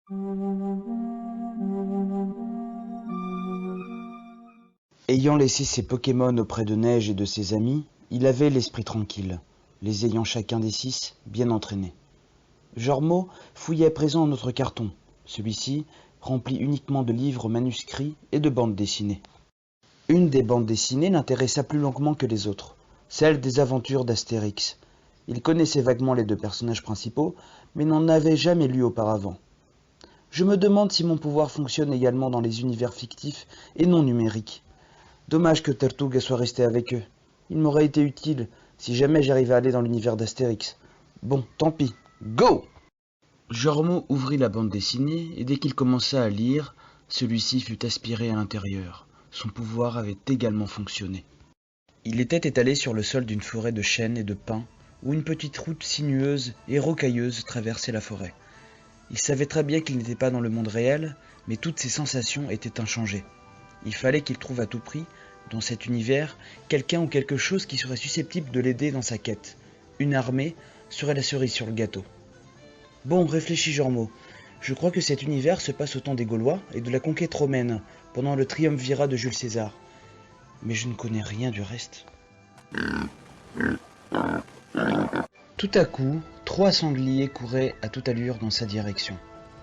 Ayant laissé ses Pokémon auprès de Neige et de ses amis, il avait l'esprit tranquille, les ayant chacun des 6 bien entraînés. Jormo fouillait à présent un autre carton, celui-ci rempli uniquement de livres manuscrits et de bandes dessinées. Une des bandes dessinées l'intéressa plus longuement que les autres, celle des aventures d'Astérix. Il connaissait vaguement les 2 personnages principaux, mais n'en avait jamais lu auparavant. Je me demande si mon pouvoir fonctionne également dans les univers fictifs et non numériques. Dommage que Tortuga soit resté avec eux. Il m'aurait été utile si jamais j'arrivais à aller dans l'univers d'Astérix. Bon, tant pis. Go! Jormo ouvrit la bande dessinée et dès qu'il commença à lire, celui-ci fut aspiré à l'intérieur. Son pouvoir avait également fonctionné. Il était étalé sur le sol d'une forêt de chênes et de pins, où une petite route sinueuse et rocailleuse traversait la forêt. Il savait très bien qu'il n'était pas dans le monde réel, mais toutes ses sensations étaient inchangées. Il fallait qu'il trouve à tout prix, dans cet univers, quelqu'un ou quelque chose qui serait susceptible de l'aider dans sa quête. Une armée serait la cerise sur le gâteau. Bon, réfléchis Jormo. Je crois que cet univers se passe au temps des Gaulois et de la conquête romaine, pendant le triumvirat de Jules César. Mais je ne connais rien du reste. Tout à coup, 3 sangliers couraient à toute allure dans sa direction.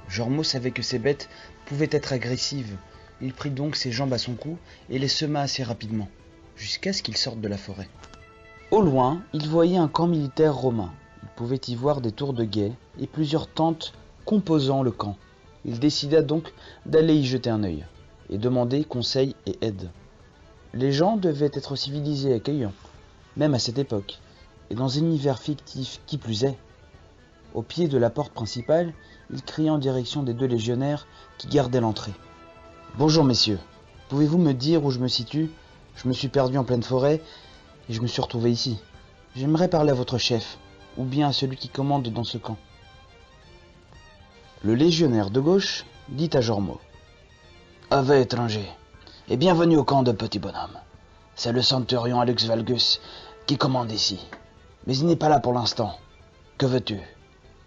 Jormo savait que ces bêtes pouvaient être agressives. Il prit donc ses jambes à son cou et les sema assez rapidement, jusqu'à ce qu'ils sortent de la forêt. Au loin, il voyait un camp militaire romain. Il pouvait y voir des tours de guet et plusieurs tentes composant le camp. Il décida donc d'aller y jeter un œil et demander conseil et aide. Les gens devaient être civilisés et accueillants, même à cette époque, et dans un univers fictif qui plus est. Au pied de la porte principale, il cria en direction des 2 légionnaires qui gardaient l'entrée. « Bonjour messieurs, pouvez-vous me dire où je me situe? Je me suis perdu en pleine forêt et je me suis retrouvé ici. J'aimerais parler à votre chef, ou bien à celui qui commande dans ce camp. » Le légionnaire de gauche dit à Jormo. « Ave étranger, et bienvenue au camp de Petit Bonhomme. C'est le centurion Alex Valgus qui commande ici. Mais il n'est pas là pour l'instant. Que veux-tu?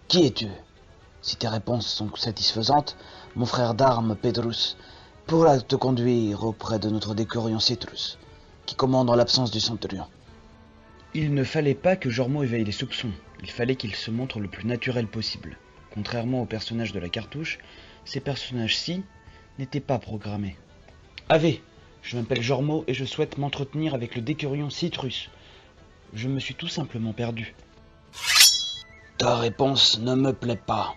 Qui es-tu? Si tes réponses sont satisfaisantes, mon frère d'armes, Pedrus, pourra te conduire auprès de notre décurion Citrus, qui commande en l'absence du centurion. » Il ne fallait pas que Jormo éveille les soupçons. Il fallait qu'il se montre le plus naturel possible. Contrairement aux personnages de la cartouche, ces personnages-ci n'étaient pas programmés. « Ave, je m'appelle Jormo et je souhaite m'entretenir avec le décurion Citrus. Je me suis tout simplement perdu. »« Ta réponse ne me plaît pas, »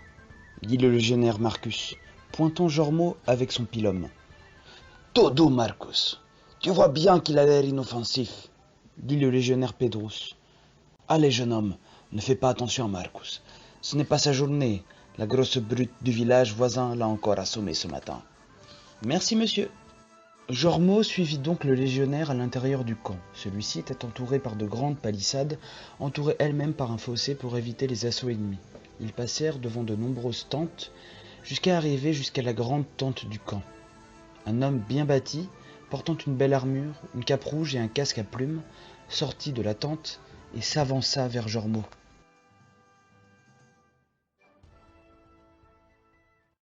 dit le légionnaire Marcus, pointant Jormo avec son pilum. « Todo, Marcus, tu vois bien qu'il a l'air inoffensif, » dit le légionnaire Pedrus. « Allez, jeune homme, ne fais pas attention à Marcus. Ce n'est pas sa journée. La grosse brute du village voisin l'a encore assommé ce matin. »« Merci, monsieur. » Jormo suivit donc le légionnaire à l'intérieur du camp. Celui-ci était entouré par de grandes palissades, entourées elles-mêmes par un fossé pour éviter les assauts ennemis. Ils passèrent devant de nombreuses tentes, jusqu'à arriver jusqu'à la grande tente du camp. Un homme bien bâti, portant une belle armure, une cape rouge et un casque à plumes, sortit de la tente et s'avança vers Jormo.